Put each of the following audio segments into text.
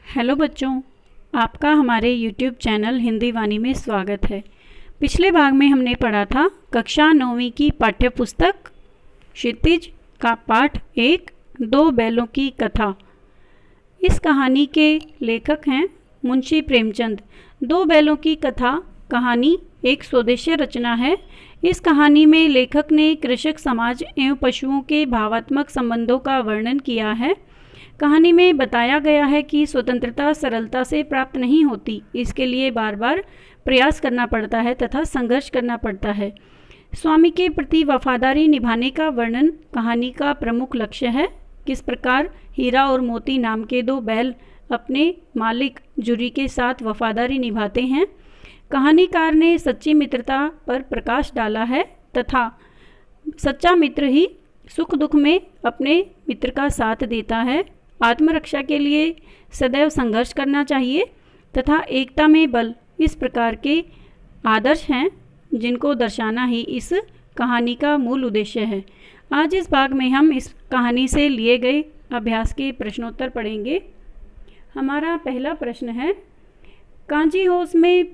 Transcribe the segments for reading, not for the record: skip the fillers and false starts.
Hello बच्चों, आपका हमारे YouTube चैनल हिंदी वाणी में स्वागत है। पिछले भाग में हमने पढ़ा था कक्षा 9वीं की पाठ्य पुस्तक क्षितिज का पाठ 1 दो बैलों की कथा। इस कहानी के लेखक हैं मुंशी प्रेमचंद। दो बैलों की कथा कहानी एक स्वदेशी रचना है। इस कहानी में लेखक ने कृषक समाज एवं पशुओं के भावात्मक संबंधों का वर्णन किया है। कहानी में बताया गया है कि स्वतंत्रता सरलता से प्राप्त नहीं होती, इसके लिए बार बार प्रयास करना पड़ता है तथा संघर्ष करना पड़ता है। स्वामी के प्रति वफादारी निभाने का वर्णन कहानी का प्रमुख लक्ष्य है। किस प्रकार हीरा और मोती नाम के दो बैल अपने मालिक जुरी के साथ वफादारी निभाते हैं। कहानीकार ने सच्ची मित्रता पर प्रकाश डाला है तथा सच्चा मित्र ही सुख दुख में अपने मित्र का साथ देता है। आत्मरक्षा के लिए सदैव संघर्ष करना चाहिए तथा एकता में बल, इस प्रकार के आदर्श हैं जिनको दर्शाना ही इस कहानी का मूल उद्देश्य है। आज इस भाग में हम इस कहानी से लिए गए अभ्यास के प्रश्नोत्तर पढ़ेंगे। हमारा पहला प्रश्न है, कांजी होस में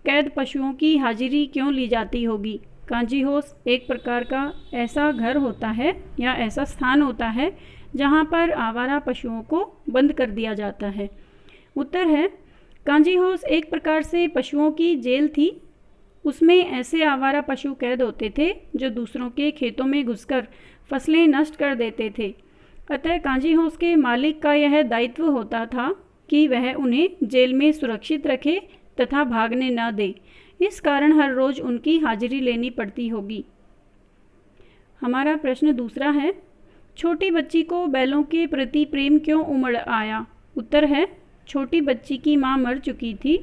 कैद पशुओं की हाजिरी क्यों ली जाती होगी? कांजी होस एक प्रकार का ऐसा घर होता है या ऐसा स्थान होता है जहाँ पर आवारा पशुओं को बंद कर दिया जाता है। उत्तर है, कांजी होस एक प्रकार से पशुओं की जेल थी। उसमें ऐसे आवारा पशु कैद होते थे जो दूसरों के खेतों में घुसकर फसलें नष्ट कर देते थे। अतः कांजी होस के मालिक का यह दायित्व होता था कि वह उन्हें जेल में सुरक्षित रखे तथा भागने न दे। इस कारण हर रोज उनकी हाजिरी लेनी पड़ती होगी। हमारा प्रश्न दूसरा है, छोटी बच्ची को बैलों के प्रति प्रेम क्यों उमड़ आया? उत्तर है, छोटी बच्ची की माँ मर चुकी थी।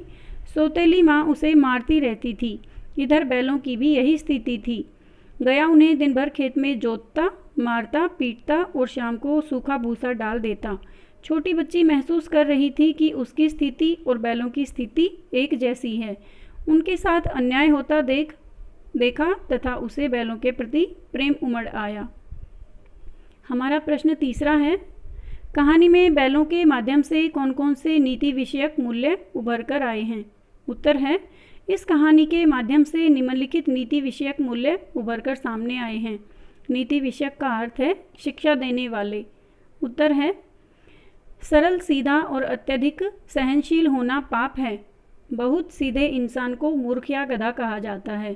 सौतेली माँ उसे मारती रहती थी। इधर बैलों की भी यही स्थिति थी। गया उन्हें दिन भर खेत में जोतता, मारता, पीटता और शाम को सूखा भूसा डाल देता। छोटी बच्ची महसूस कर रही थी कि उसकी स्थिति और बैलों की स्थिति एक जैसी है। उनके साथ अन्याय होता देखा तथा उसे बैलों के प्रति प्रेम उमड़ आया। हमारा प्रश्न तीसरा है, कहानी में बैलों के माध्यम से कौन कौन से नीति विषयक मूल्य उभर कर आए हैं? उत्तर है, इस कहानी के माध्यम से निम्नलिखित नीति विषयक मूल्य उभर कर सामने आए हैं। नीति विषयक का अर्थ है शिक्षा देने वाले। उत्तर है, सरल, सीधा और अत्यधिक सहनशील होना पाप है। बहुत सीधे इंसान को मूर्ख या गधा कहा जाता है।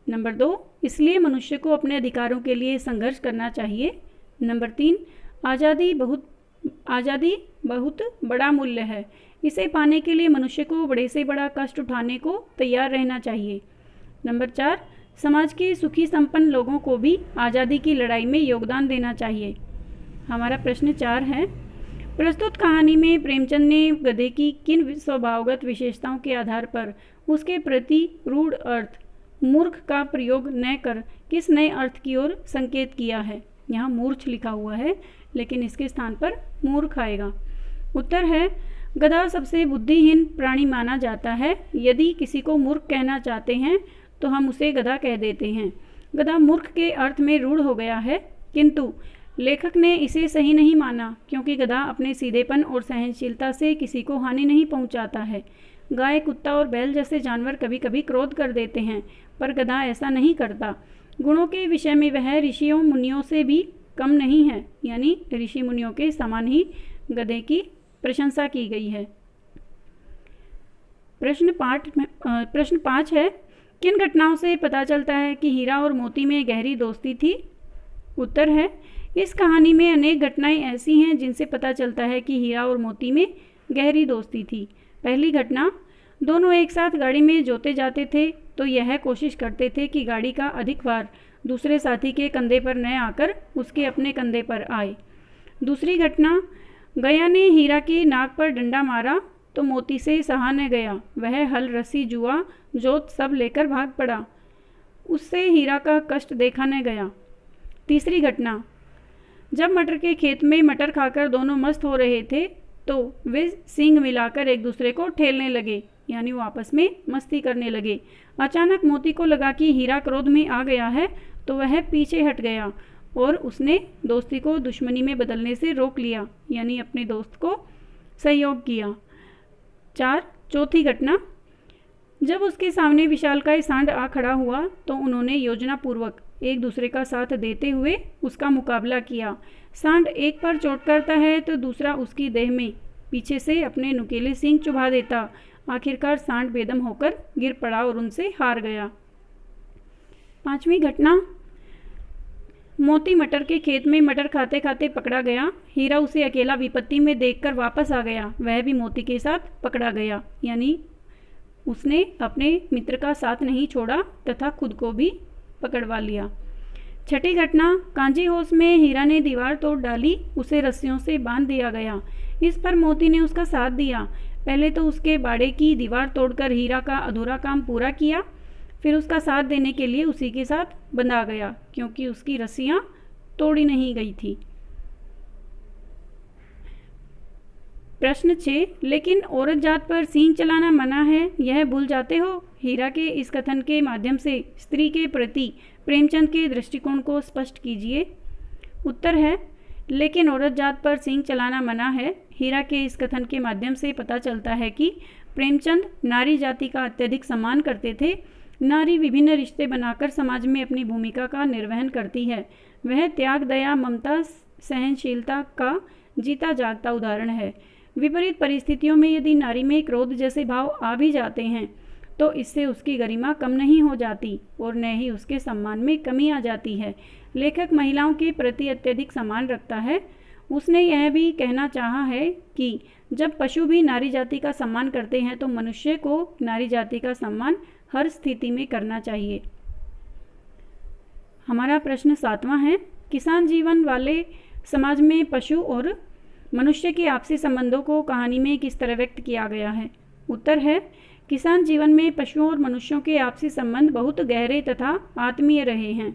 नंबर 2, इसलिए मनुष्य को अपने अधिकारों के लिए संघर्ष करना चाहिए। नंबर 3, आज़ादी बहुत बड़ा मूल्य है। इसे पाने के लिए मनुष्य को बड़े से बड़ा कष्ट उठाने को तैयार रहना चाहिए। नंबर 4, समाज के सुखी संपन्न लोगों को भी आज़ादी की लड़ाई में योगदान देना चाहिए। हमारा प्रश्न 4 है, प्रस्तुत कहानी में प्रेमचंद ने गधे की किन स्वभावगत विशेषताओं के आधार पर उसके प्रति रूढ़ अर्थ मूर्ख का प्रयोग न कर किस नए अर्थ की ओर संकेत किया है? यहाँ मूर्छ लिखा हुआ है लेकिन इसके स्थान पर मूर्ख आएगा। उत्तर है, गधा सबसे बुद्धिहीन प्राणी माना जाता है। यदि किसी को मूर्ख कहना चाहते हैं तो हम उसे गधा कह देते हैं। गधा मूर्ख के अर्थ में रूढ़ हो गया है, किंतु लेखक ने इसे सही नहीं माना क्योंकि गधा अपने सीधेपन और सहनशीलता से किसी को हानि नहीं पहुंचाता है। गाय, कुत्ता और बैल जैसे जानवर कभी कभी क्रोध कर देते हैं, पर गधा ऐसा नहीं करता। गुणों के विषय में वह ऋषियों मुनियों से भी कम नहीं है, यानी ऋषि मुनियों के समान ही गधे की प्रशंसा की गई है। प्रश्न 5 है, किन घटनाओं से पता चलता है कि हीरा और मोती में गहरी दोस्ती थी? उत्तर है, इस कहानी में अनेक घटनाएं ऐसी हैं जिनसे पता चलता है कि हीरा और मोती में गहरी दोस्ती थी। पहली घटना, दोनों एक साथ गाड़ी में जोते जाते थे तो यह कोशिश करते थे कि गाड़ी का अधिक भार दूसरे साथी के कंधे पर न आकर उसके अपने कंधे पर आए। दूसरी घटना, गया ने हीरा की नाक पर डंडा मारा तो मोती से सहा न गया। वह हल, रस्सी, जुआ, जोत सब लेकर भाग पड़ा। उससे हीरा का कष्ट देखा न गया। तीसरी घटना, जब मटर के खेत में मटर खाकर दोनों मस्त हो रहे थे तो वे सींग मिलाकर एक दूसरे को ठेलने लगे, यानी वो आपस में मस्ती करने लगे। अचानक मोती को लगा कि हीरा क्रोध में आ गया है तो वह पीछे हट गया और उसने दोस्ती को दुश्मनी में बदलने से रोक लिया, यानी अपने दोस्त को सहयोग किया। 4. चौथी घटना, जब उसके सामने विशालकाय सांड आ खड़ा हुआ तो उन्होंने योजनापूर्वक एक दूसरे का साथ देते हुए उसका मुकाबला किया। सांड एक पर चोट करता है तो दूसरा उसकी देह में पीछे से अपने नुकीले सींग चुभा देता। आखिरकार सांड बेदम होकर गिर पड़ा और उनसे हार गया। 5वीं घटना, मोती मटर के खेत में मटर खाते खाते पकड़ा गया। हीरा उसे अकेला विपत्ति में देखकर वापस आ गया। वह भी मोती के साथ पकड़ा गया, यानी उसने अपने मित्र का साथ नहीं छोड़ा तथा खुद को भी पकड़वा लिया। 6ठी घटना, कांजी होश में हीरा ने दीवार तोड़ डाली, उसे रस्सियों से बांध दिया गया। इस पर मोती ने उसका साथ दिया। पहले तो उसके बाड़े की दीवार तोड़कर हीरा का अधूरा काम पूरा किया, फिर उसका साथ देने के लिए उसी के साथ बंधा गया, क्योंकि उसकी रस्सियां तोड़ी नहीं गई थी। प्रश्न 6, लेकिन औरत जात पर सींग चलाना मना है, यह भूल जाते हो? हीरा के इस कथन के माध्यम से स्त्री के प्रति प्रेमचंद के दृष्टिकोण को स्पष्ट कीजिए। उत्तर है, लेकिन औरत जात पर सींग चलाना मना है। हीरा के इस कथन के माध्यम से पता चलता है कि प्रेमचंद नारी जाति का अत्यधिक सम्मान करते थे। नारी विभिन्न रिश्ते बनाकर समाज में अपनी भूमिका का निर्वहन करती है। वह त्याग, दया, ममता, सहनशीलता का जीता जागता उदाहरण है। विपरीत परिस्थितियों में यदि नारी में क्रोध जैसे भाव आ भी जाते हैं तो इससे उसकी गरिमा कम नहीं हो जाती और न ही उसके सम्मान में कमी आ जाती है। लेखक महिलाओं के प्रति अत्यधिक सम्मान रखता है। उसने यह भी कहना चाहा है कि जब पशु भी नारी जाति का सम्मान करते हैं तो मनुष्य को नारी जाति का सम्मान हर स्थिति में करना चाहिए। हमारा प्रश्न 7वां है, किसान जीवन वाले समाज में पशु और मनुष्य के आपसी संबंधों को कहानी में किस तरह व्यक्त किया गया है? उत्तर है, किसान जीवन में पशुओं और मनुष्यों के आपसी संबंध बहुत गहरे तथा आत्मीय रहे हैं।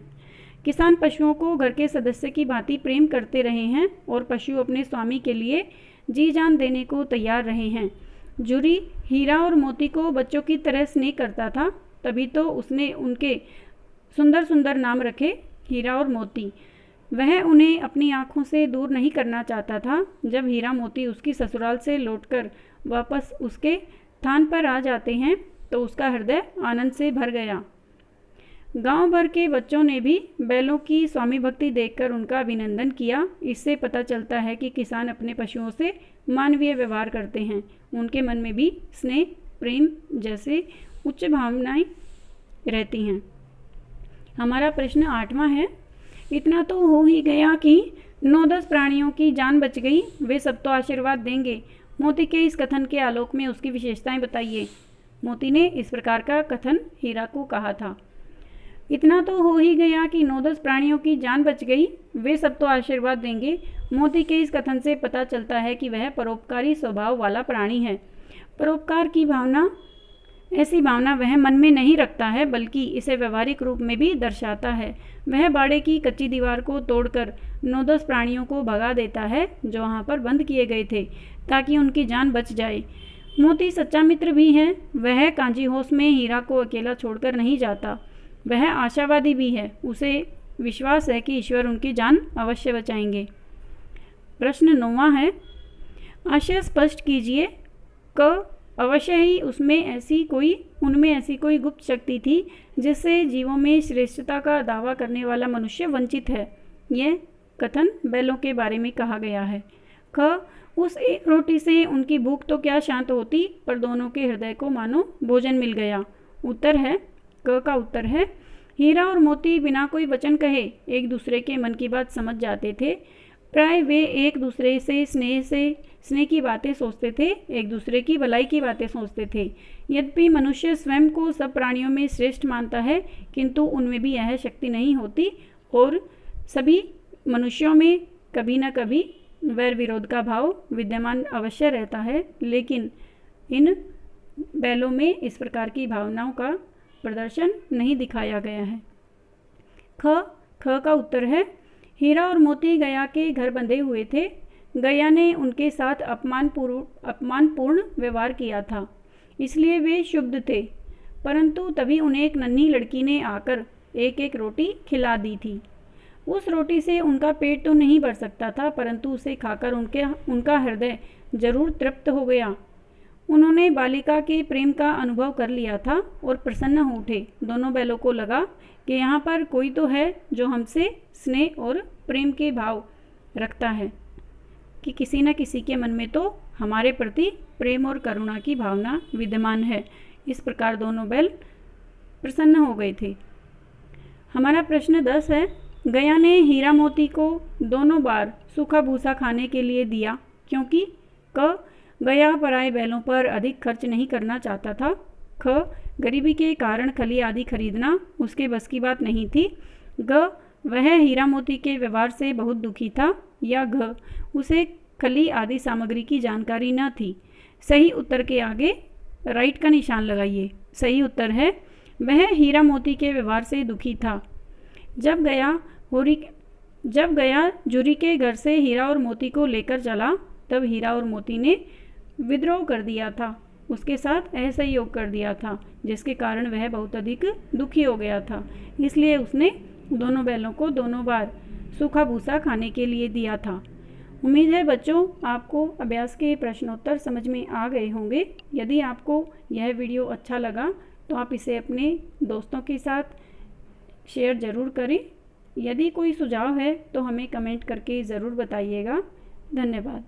किसान पशुओं को घर के सदस्य की भांति प्रेम करते रहे हैं और पशु अपने स्वामी के लिए जी जान देने को तैयार रहे हैं। जूरी हीरा और मोती को बच्चों की तरह स्नेह करता था, तभी तो उसने उनके सुंदर सुंदर नाम रखे, हीरा और मोती। वह उन्हें अपनी आंखों से दूर नहीं करना चाहता था। जब हीरा मोती उसकी ससुराल से लौटकर वापस उसके स्थान पर आ जाते हैं तो उसका हृदय आनंद से भर गया। गांव भर के बच्चों ने भी बैलों की स्वामी भक्ति देखकर उनका अभिनंदन किया। इससे पता चलता है कि किसान अपने पशुओं से मानवीय व्यवहार करते हैं। उनके मन में भी स्नेह, प्रेम जैसे उच्च भावनाएं रहती हैं। हमारा प्रश्न 8वां है, इतना तो हो ही गया कि 9-10 प्राणियों की जान बच गई, वे सब तो आशीर्वाद देंगे। मोती के इस कथन के आलोक में उसकी विशेषताएं बताइए। मोती ने इस प्रकार का कथन हीरा को कहा था, इतना तो हो ही गया कि 9-10 प्राणियों की जान बच गई, वे सब तो आशीर्वाद देंगे। मोती के इस कथन से पता चलता है कि वह परोपकारी स्वभाव वाला प्राणी है। परोपकार की भावना, ऐसी भावना वह मन में नहीं रखता है, बल्कि इसे व्यवहारिक रूप में भी दर्शाता है। वह बाड़े की कच्ची दीवार को तोड़कर 9-10 प्राणियों को भगा देता है जो वहाँ पर बंद किए गए थे, ताकि उनकी जान बच जाए। मोती सच्चा मित्र भी है। वह कांजी होश में हीरा को अकेला छोड़कर नहीं जाता। वह आशावादी भी है। उसे विश्वास है कि ईश्वर उनकी जान अवश्य बचाएंगे। प्रश्न 9वां है, आशय स्पष्ट कीजिए। क अवश्य ही उनमें ऐसी कोई गुप्त शक्ति थी जिससे जीवों में श्रेष्ठता का दावा करने वाला मनुष्य वंचित है। यह कथन बैलों के बारे में कहा गया है। ख उस एक रोटी से उनकी भूख तो क्या शांत होती, पर दोनों के हृदय को मानो भोजन मिल गया। उत्तर है, क का उत्तर है, हीरा और मोती बिना कोई वचन कहे एक दूसरे के मन की बात समझ जाते थे। प्राय वे एक दूसरे से स्नेह की बातें सोचते थे, एक दूसरे की भलाई की बातें सोचते थे। यद्यपि मनुष्य स्वयं को सब प्राणियों में श्रेष्ठ मानता है, किंतु उनमें भी यह शक्ति नहीं होती और सभी मनुष्यों में कभी न कभी वैर विरोध का भाव विद्यमान अवश्य रहता है, लेकिन इन बैलों में इस प्रकार की भावनाओं का प्रदर्शन नहीं दिखाया गया है। ख का उत्तर है, हीरा और मोती गया के घर बंधे हुए थे। गया ने उनके साथ अपमानपूर्ण व्यवहार किया था, इसलिए वे क्षुब्ध थे। परंतु तभी उन्हें एक नन्ही लड़की ने आकर एक एक रोटी खिला दी थी। उस रोटी से उनका पेट तो नहीं भर सकता था, परंतु उसे खाकर उनका हृदय जरूर तृप्त हो गया। उन्होंने बालिका के प्रेम का अनुभव कर लिया था और प्रसन्न हो उठे। दोनों बैलों को लगा कि यहाँ पर कोई तो है जो हमसे स्नेह और प्रेम के भाव रखता है, कि किसी न किसी के मन में तो हमारे प्रति प्रेम और करुणा की भावना विद्यमान है। इस प्रकार दोनों बैल प्रसन्न हो गए थे। हमारा प्रश्न 10 है, गया ने हीरा मोती को दोनों बार सूखा भूसा खाने के लिए दिया क्योंकि क गया पराए बैलों पर अधिक खर्च नहीं करना चाहता था। ख गरीबी के कारण खली आदि खरीदना उसके बस की बात नहीं थी। ग वह हीरा मोती के व्यवहार से बहुत दुखी था। या घ उसे खली आदि सामग्री की जानकारी न थी। सही उत्तर के आगे राइट का निशान लगाइए। सही उत्तर है वह हीरा मोती के व्यवहार से दुखी था। जब गया जुरी के घर से हीरा और मोती को लेकर चला, तब हीरा और मोती ने विद्रोह कर दिया था, उसके साथ असहयोग कर दिया था, जिसके कारण वह बहुत अधिक दुखी हो गया था। इसलिए उसने दोनों बैलों को दोनों बार सूखा भूसा खाने के लिए दिया था। उम्मीद है बच्चों आपको अभ्यास के प्रश्नोत्तर समझ में आ गए होंगे। यदि आपको यह वीडियो अच्छा लगा तो आप इसे अपने दोस्तों के साथ शेयर ज़रूर करें। यदि कोई सुझाव है तो हमें कमेंट करके ज़रूर बताइएगा। धन्यवाद।